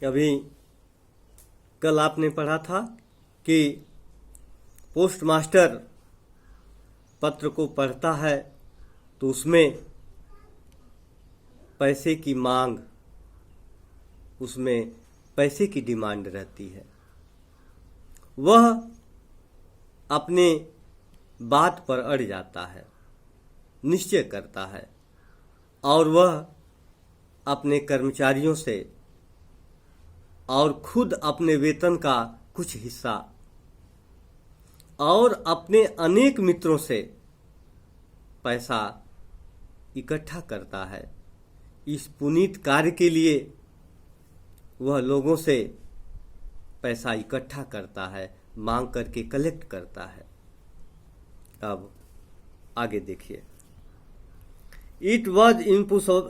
अभी कल आपने पढ़ा था कि पोस्ट मास्टर पत्र को पढ़ता है तो उसमें पैसे की मांग, उसमें पैसे की डिमांड रहती है। वह अपने बात पर अड़ जाता है, निश्चय करता है और वह अपने कर्मचारियों से और खुद अपने वेतन का कुछ हिस्सा और अपने अनेक मित्रों से पैसा इकट्ठा करता है। इस पुनीत कार्य के लिए वह लोगों से पैसा इकट्ठा करता है, मांग करके कलेक्ट करता है। अब आगे देखिए। It was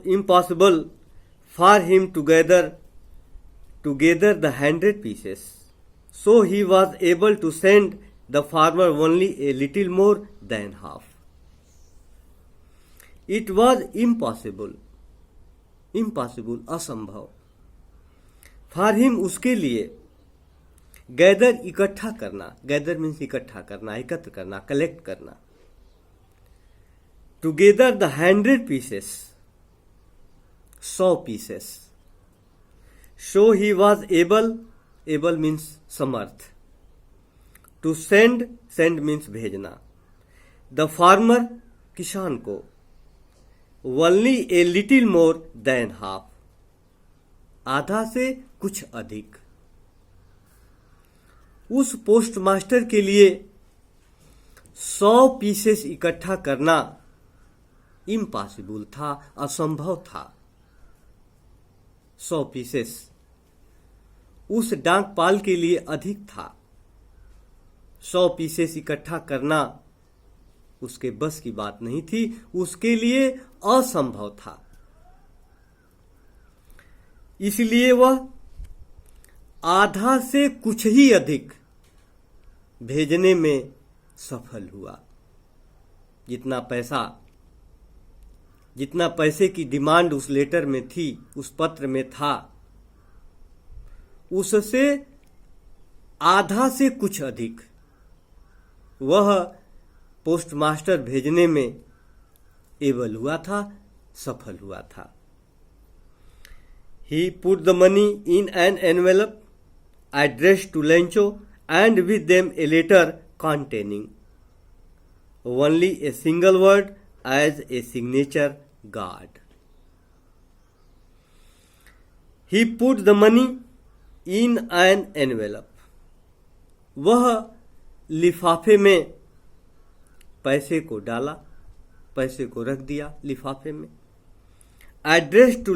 impossible for him to gather the 100 pieces, so he was able to send the farmer only a little more than half. It was impossible, असंभव, for him, उसके लिए, गैदर इकट्ठा करना, गैदर मीन्स इकट्ठा करना, एकत्र करना, collect करना, together the 100 pieces, 100 pieces. So he was able means Samarth, to send means भेजना, the farmer किसान को, only a little more than half, आधा से कुछ अधिक। उस पोस्ट मास्टर के लिए 100 पीसेस इकट्ठा करना इम्पॉसिबल था, असंभव था। 100 पीसेस उस डाकपाल के लिए अधिक था। 100 पीसेस इकट्ठा करना उसके बस की बात नहीं थी, उसके लिए असंभव था। इसलिए वह आधा से कुछ ही अधिक भेजने में सफल हुआ। जितना पैसे की डिमांड उस लेटर में थी, उस पत्र में था, उससे आधा से कुछ अधिक वह पोस्ट मास्टर भेजने में एबल हुआ था, सफल हुआ था। He put the money in an envelope addressed to Lencho and with them a letter containing only a single word as a signature guard. He put the money in an envelope. वह लिफाफे में पैसे को डाला, पैसे को रख दिया लिफाफे में। एड्रेस टू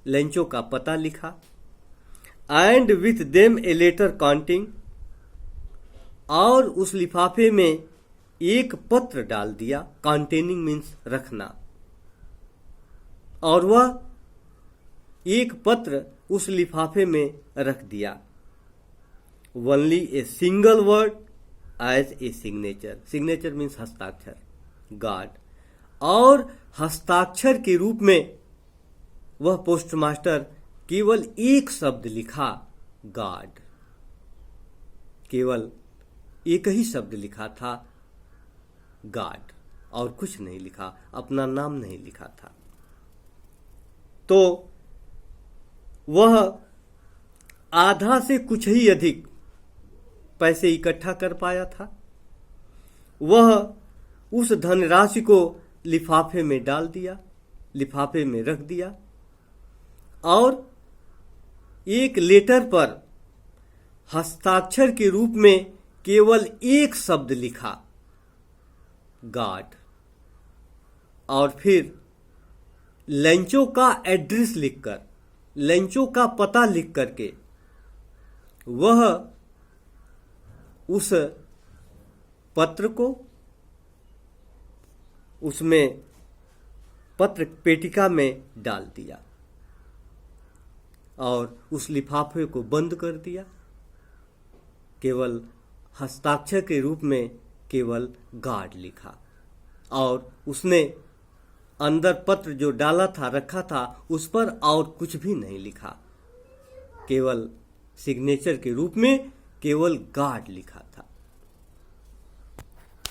लेंचो का पता लिखा। And with them a letter counting, और उस लिफाफे में एक पत्र डाल दिया। कंटेनिंग मीन्स रखना। और वह एक पत्र उस लिफाफे में रख दिया। Only a single word as a signature, signature means हस्ताक्षर, गार्ड, और हस्ताक्षर के रूप में वह पोस्ट मास्टर केवल एक शब्द लिखा, गार्ड। केवल एक ही शब्द लिखा था, गार्ड, और कुछ नहीं लिखा, अपना नाम नहीं लिखा था। तो वह आधा से कुछ ही अधिक पैसे इकट्ठा कर पाया था। वह उस धनराशि को लिफाफे में डाल दिया, लिफाफे में रख दिया, और एक लेटर पर हस्ताक्षर के रूप में केवल एक शब्द लिखा, गार्ड। और फिर लेंचो का एड्रेस लिखकर, लेंचो का पता लिख करके वह उस पत्र को उसमें पत्र पेटिका में डाल दिया और उस लिफाफे को बंद कर दिया। केवल हस्ताक्षर के रूप में केवल गार्ड लिखा, और उसने अंदर पत्र जो डाला था, रखा था, उस पर और कुछ भी नहीं लिखा। केवल सिग्नेचर के रूप में केवल गॉड लिखा था।